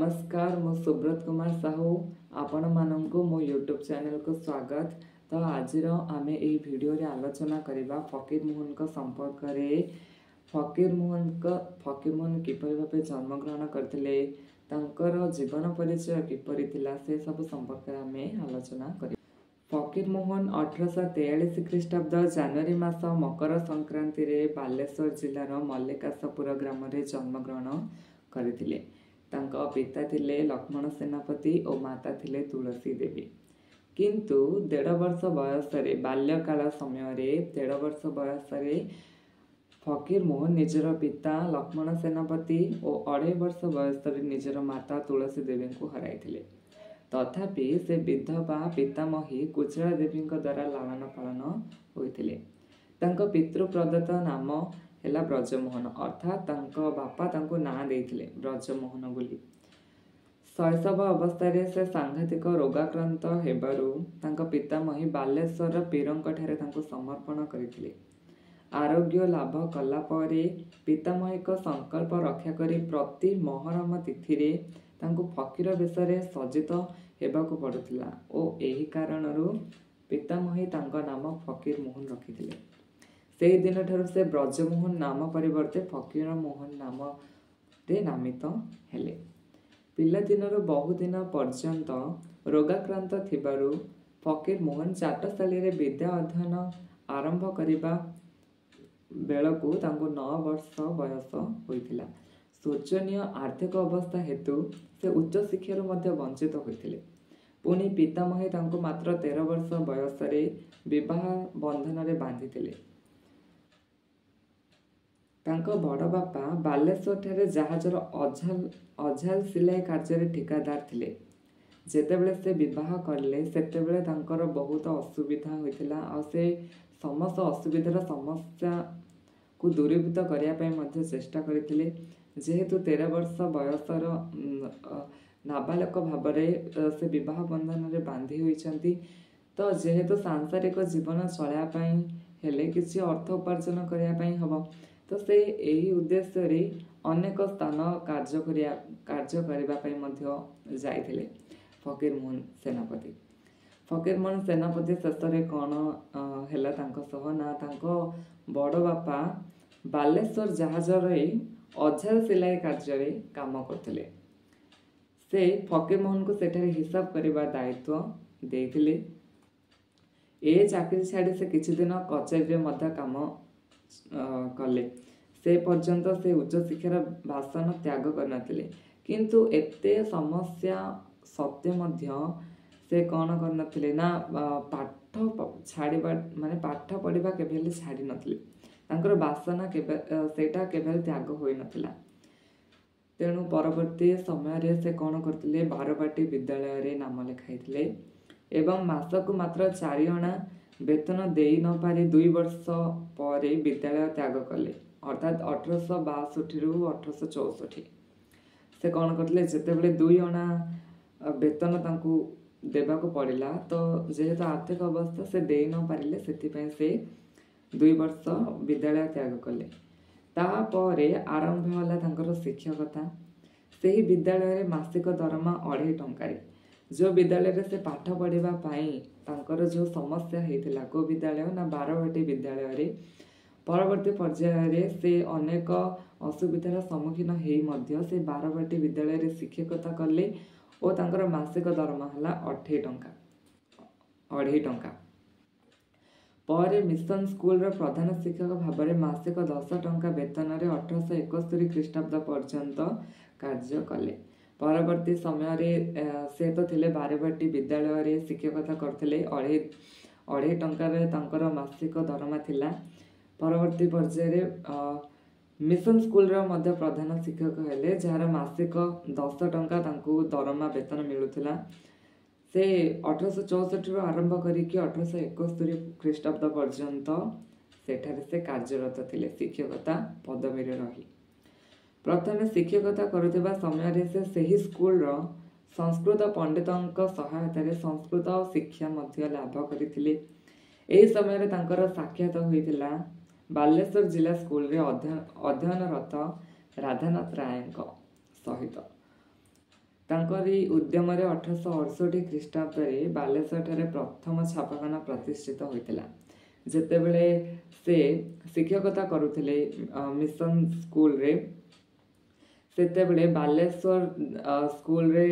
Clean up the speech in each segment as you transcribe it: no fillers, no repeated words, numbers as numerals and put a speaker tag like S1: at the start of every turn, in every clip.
S1: नमस्कार मु सुब्रत कुमार साहू आपण मानंको मो यूट्यूब चैनल को स्वागत। तो आज आमे ए वीडियो रे आलोचना करिबा फकीर मोहन को संपर्क रे। फकीर मोहन किपरि भाबे जन्म ग्रहण करथिले, तांकर जीवन परिचय किपरि थिला, से सब संपर्क रे आमे आलोचना करिबा। फकीर मोहन 1843 ख्रीष्टाब्द जनवरी मास मकर संक्रांति रे बालेश्वर जिलार मल्लिकाशपुर ग्राम रे जन्म ग्रहण करथिले। तांका पिता थिले लक्ष्मण सेनापति और माता थिले तुलसी देवी। किंतु 1.5 वर्ष बयस बाल्यकाल समय 1.5 वर्ष बयस फकीर मोहन निजर पिता लक्ष्मण सेनापति और 2.5 वर्ष बयस निजर माता तुलसी देवी को हराइथिले। तथापि से विधवा पितामही कुचला देवी द्वारा लालन पालन होइथिले। तांको पितृ प्रदत्त नाम हेला ब्रजमोहन, अर्थात तांको बापा तांको नाम देइथिले ब्रजमोहन बोली। शैशव अवस्था से सांघातिक रोगाक्रांत हेबारु तांको पितामही बालेश्वर पीरंक ठारे तांको समर्पण करथिले। आरोग्य लाभ कला परे पितामही को संकल्प रक्षा करी प्रति मोहरम तिथि रे तांको फकीर बेसरे सज्जित हेबाकु पड़ुथिला और एही कारणरु पितामही तांको नाम फकीर मोहन रखिथिले। से दिन ठार से ब्रजमोहन नाम परिवर्ते फकीर मोहन नाम रे नामित हेले। पिला दिनर बहुदिन पर्यंत रोगाक्रांत थिबारु फकीर मोहन चाटशाली रे विद्या अध्ययन आरंभ करिबा बेलकु तांको 9 वर्ष बयस होइथिला। शोचनीय आर्थिक अवस्था हेतु से उच्च शिक्षार मध्य वंचित होइथिले। पुणी पितामही तांको मात्र 13 वर्ष बयस रे विवाह बंधन रे बांधिथिले। तांको बड़ बापा बालेश्वर ठारे जहाजर अझाल सिलाई कार्य ठिकादार थिले। जेतेबेले से विवाह करले सेतेबेले तांकर बहुत असुविधा होइथिला आ से समस्त असुविधार समस्या को दूरीभूत करिया पय मध्ये चेष्टा करथिले। जेहेतु 13 वर्ष बयसर नाबालक भाबरे से विवाह बंधन रे बांधी होइछंती, तो जेहेतु सांसारिक जीवन चलाया पय हेले किछि अर्थ उपार्जन करिया पय हबो, तो से यही उद्देश्य रे अनेक स्थान कार्य करिबा पय मध्ये जाइथिले फकीर मोहन सेनापति। फकीर मोहन सेनापति शेषरे कौन हेला तांको सह ना तांको बड़ बापा बालेश्वर जहाज रे अझाल सिलाई कार्य रे काम करथिले। से फकीर मोहन को सेठारे हिसाब करिबा दायित्व देइथिले। ए चाकरी छाड़ी से किछि दिन कचेरी रे मध्य काम कले। से पर्यंत से उच्च शिक्षार भाषण त्याग करनथिले। किंतु एते समस्या सत्य मध्य से कौन करनथिले ना पाठ छाड़ीबा माने पाठ पढ़िबा केबेले छाड़ी नथिले। तांकर भाषण सेटा केबेले त्याग होई नथिला। तेणु परवर्ती समय रे से कौन करथिले, बारबाटी विद्यालय रे नाम लिखाइथिले एवं मासकु मात्र 4 अणा वेतन देई न पारी 2 वर्ष परे विद्यालय त्याग कले, अर्थात 1862 रु 1864। से कौन करथिले, जेतेबेले 2 अणा वेतन तांकु देबाकु पड़िला, तो जेहेतु आर्थिक अवस्था से देई न पारिले सेति पय से 2 वर्ष विद्यालय त्याग कले। तापरे आरंभ होला तांकर शिक्षकता। सेही विद्यालय रे मासिक दरमा 2.5 टंका। जो विद्यालय रे से पाठ पढ़िबा पाई तांकर जो समस्या हेतिला को विद्यालय ना बारबाटी विद्यालय रे परवर्ती पर्याय रे से अनेक असुविधार सम्मुखीन हेई मध्य से बारबाटी विद्यालय रे शिक्षकता कले और तांकर मासिक दरमा हला 2.5 टंका। पर मिशन स्कूल रो प्रधान शिक्षक भाबरे मासिक 10 टंका वेतन रे 1871 ख्रीष्टाब्द पर्यंत कार्य कले। परवर्ती समय रे से तो थिले बारबाटी विद्यालय रे शिक्षकता करथिले। 2.5 टंका रे तांकर मासिक दरमा थिला। परवर्ती पर्याय रे मिशन स्कूल रो मध्य प्रधान शिक्षक हेले, जार मासिक 10 टंका तांकु दरमा वेतन मिलुथिला। से 1864 रु आरंभ करिकि 1871 ख्रीष्टाब्द पर्यंत सेठारे से कार्यरत थिले शिक्षकता पदवी रे रही। प्रथमे शिक्षकता करुथिबा समय रे से सही स्कूल रो संस्कृत पंडितंक सहायता रे संस्कृत शिक्षा मध्य लाभ करिथिले। एही समय रे तांकर साक्षात होइथिला बालेश्वर जिला स्कूल रे अध्ययनरत राधानाथ रायଙ୍କ सहित। ତାଙ୍କରି ଉଦ୍ୟମରେ 1868 ଖ୍ରୀଷ୍ଟାବ୍ଦରେ ବାଲେଶ୍ୱରଠାରେ ପ୍ରଥମ ଛାପାଖାନା ପ୍ରତିଷ୍ଠିତ ହୋଇଥିଲା। ଯେତେବେଳେ ସେ ଶିକ୍ଷକତା କରୁଥିଲେ ମିଶନ ସ୍କୁଲରେ, ସେତେବେଳେ ବାଲେଶ୍ୱର ସ୍କୁଲରେ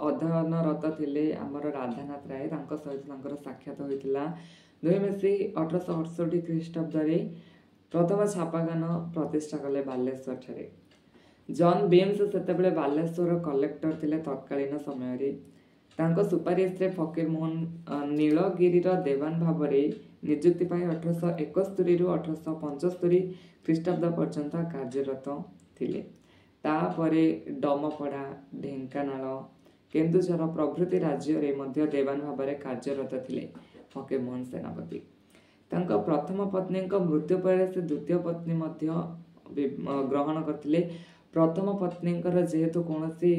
S1: ଅଧ୍ୟୟନରତ ଥିଲେ ଆମର ରାଧାନାଥ ରାୟ। ତାଙ୍କ ସହିତ ତାଙ୍କର ସାକ୍ଷାତ ହୋଇଥିଲା। ଦୁହେଁ ମିଶି 1868 ଖ୍ରୀଷ୍ଟାବ୍ଦରେ ପ୍ରଥମ ଛାପାଖାନା ପ୍ରତିଷ୍ଠା କଲେ ବାଲେଶ୍ୱରଠାରେ। ଜନ୍ ବିମ୍ସ ସେତେବେଳେ ବାଲେଶ୍ୱର କଲେକ୍ଟର ଥିଲେ ତତ୍କାଳୀନ ସମୟରେ। ତାଙ୍କ ସୁପାରିଶରେ ଫକୀରମୋହନ ନୀଳଗିରିର ଦେୱାନ ଭାବରେ ନିଯୁକ୍ତି ପାଇ 1871ରୁ 1875 ଖ୍ରୀଷ୍ଟାବ୍ଦ ପର୍ଯ୍ୟନ୍ତ କାର୍ଯ୍ୟରତ ଥିଲେ। ତାପରେ ଡମପଡ଼ା, ଢେଙ୍କାନାଳ, କେନ୍ଦୁଝର ପ୍ରଭୃତି ରାଜ୍ୟରେ ମଧ୍ୟ ଦେୱାନ ଭାବରେ କାର୍ଯ୍ୟରତ ଥିଲେ ଫକୀରମୋହନ ସେନାପତି। ତାଙ୍କ ପ୍ରଥମ ପତ୍ନୀଙ୍କ ମୃତ୍ୟୁ ପରେ ସେ ଦ୍ୱିତୀୟ ପତ୍ନୀ ମଧ୍ୟ ଗ୍ରହଣ କରିଥିଲେ। ପ୍ରଥମ ପତ୍ନୀଙ୍କର ଯେହେତୁ କୌଣସି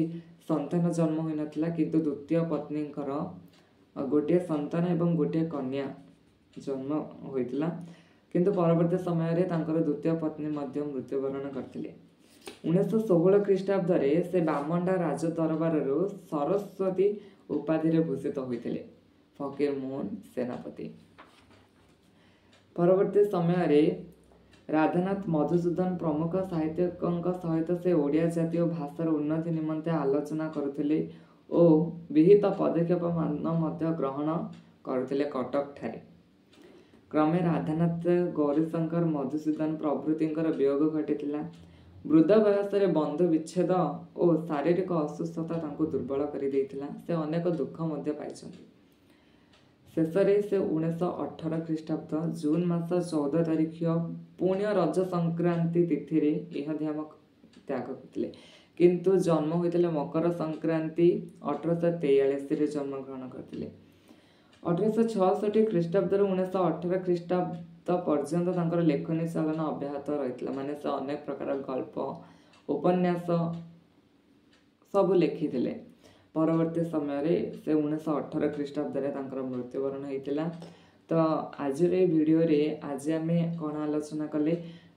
S1: ସନ୍ତାନ ଜନ୍ମ ହୋଇନଥିଲା, କିନ୍ତୁ ଦ୍ୱିତୀୟ ପତ୍ନୀଙ୍କର ଗୋଟିଏ ସନ୍ତାନ ଏବଂ ଗୋଟିଏ କନ୍ୟା ଜନ୍ମ ହୋଇଥିଲା। କିନ୍ତୁ ପରବର୍ତ୍ତୀ ସମୟରେ ତାଙ୍କର ଦ୍ୱିତୀୟ ପତ୍ନୀ ମଧ୍ୟ ମୃତ୍ୟୁବରଣ କରିଥିଲେ। 1916 ଖ୍ରୀଷ୍ଟାବ୍ଦରେ ସେ ବାମଣ୍ଡା ରାଜ ଦରବାରରୁ ସରସ୍ୱତୀ ଉପାଧିରେ ଭୂଷିତ ହୋଇଥିଲେ ଫକୀରମୋହନ ସେନାପତି। ପରବର୍ତ୍ତୀ ସମୟରେ ରାଧାନାଥ ମଧୁସୂଦନ ପ୍ରମୁଖ ସାହିତ୍ୟିକଙ୍କ ସହିତ ସେ ଓଡ଼ିଆ ଜାତି ଓ ଭାଷାର ଉନ୍ନତି ନିମନ୍ତେ ଆଲୋଚନା କରୁଥିଲେ ଓ ବିହିତ ପଦକ୍ଷେପମାନ ମଧ୍ୟ ଗ୍ରହଣ କରୁଥିଲେ କଟକଠାରେ। କ୍ରମେ ରାଧାନାଥ, ଗୌରୀଶଙ୍କର, ମଧୁସୂଦନ ପ୍ରଭୃତିଙ୍କର ବିୟୋଗ ଘଟିଥିଲା। ବୃଦ୍ଧ ବୟସରେ ବନ୍ଧୁ ବିଚ୍ଛେଦ ଓ ଶାରୀରିକ ଅସୁସ୍ଥତା ତାଙ୍କୁ ଦୁର୍ବଳ କରିଦେଇଥିଲା। ସେ ଅନେକ ଦୁଃଖ ମଧ୍ୟ ପାଇଛନ୍ତି। ଶେଷରେ ସେ 1918 ଖ୍ରୀଷ୍ଟାବ୍ଦ ଜୁନ ମାସ 14 ତାରିଖ ପୁଣ୍ୟ ରଜ ସଂକ୍ରାନ୍ତି ତିଥିରେ ଇହଧାମ ତ୍ୟାଗ କରିଥିଲେ। କିନ୍ତୁ ଜନ୍ମ ହୋଇଥିଲେ ମକର ସଂକ୍ରାନ୍ତି 1843ରେ ଜନ୍ମଗ୍ରହଣ କରିଥିଲେ। 1866 ଖ୍ରୀଷ୍ଟାବ୍ଦରୁ 1918 ଖ୍ରୀଷ୍ଟାବ୍ଦ ପର୍ଯ୍ୟନ୍ତ ତାଙ୍କର ଲେଖନୀ ଚାଳନା ଅବ୍ୟାହତ ରହିଥିଲା। ମାନେ ସେ ଅନେକ ପ୍ରକାର ଗଳ୍ପ, ଉପନ୍ୟାସ ସବୁ ଲେଖିଥିଲେ। ପରବର୍ତ୍ତୀ ସମୟରେ ସେ 1918 ଖ୍ରୀଷ୍ଟାବ୍ଦରେ ତାଙ୍କର ମୃତ୍ୟୁବରଣ ହୋଇଥିଲା। ତ ଆଜିର এই ଭିଡ଼ିଓରେ ଆଜି ଆମେ କ'ଣ ଆଲୋଚନା କଲେ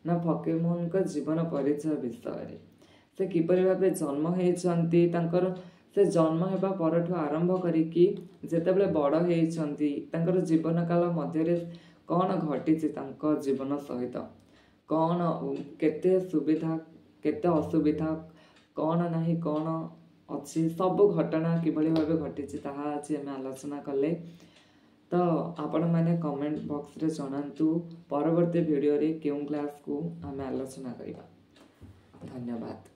S1: ନା ଫକୀରମୋହନଙ୍କ ଜୀବନ ପରିଚୟ ବିଷୟରେ। ସେ କିପରି ଭାବେ ଜନ୍ମ ହୋଇଛନ୍ତି, ତାଙ୍କର ସେ ଜନ୍ମ ହେବା ପରଠୁ ଆରମ୍ଭ କରିକି ଯେତେବେଳେ ବଡ଼ ହୋଇଛନ୍ତି, ତାଙ୍କର ଜୀବନ କାଳ ମଧ୍ୟରେ କ'ଣ ଘଟିଛି ତାଙ୍କ ଜୀବନ ସହିତ, କ'ଣ କେତେ ସୁବିଧା କେତେ ଅସୁବିଧା, କ'ଣ ନାହିଁ କ'ଣ ଅଛି, ସବୁ ଘଟଣା କିଭଳି ଭାବେ ଘଟିଛି ତାହା ଆଜି ଆମେ ଆଲୋଚନା କଲେ। ତ ଆପଣମାନେ କମେଣ୍ଟ ବକ୍ସରେ ଜଣାନ୍ତୁ ପରବର୍ତ୍ତୀ ଭିଡ଼ିଓରେ କେଉଁ କ୍ଲାସ୍କୁ ଆମେ ଆଲୋଚନା କରିବା। ଧନ୍ୟବାଦ।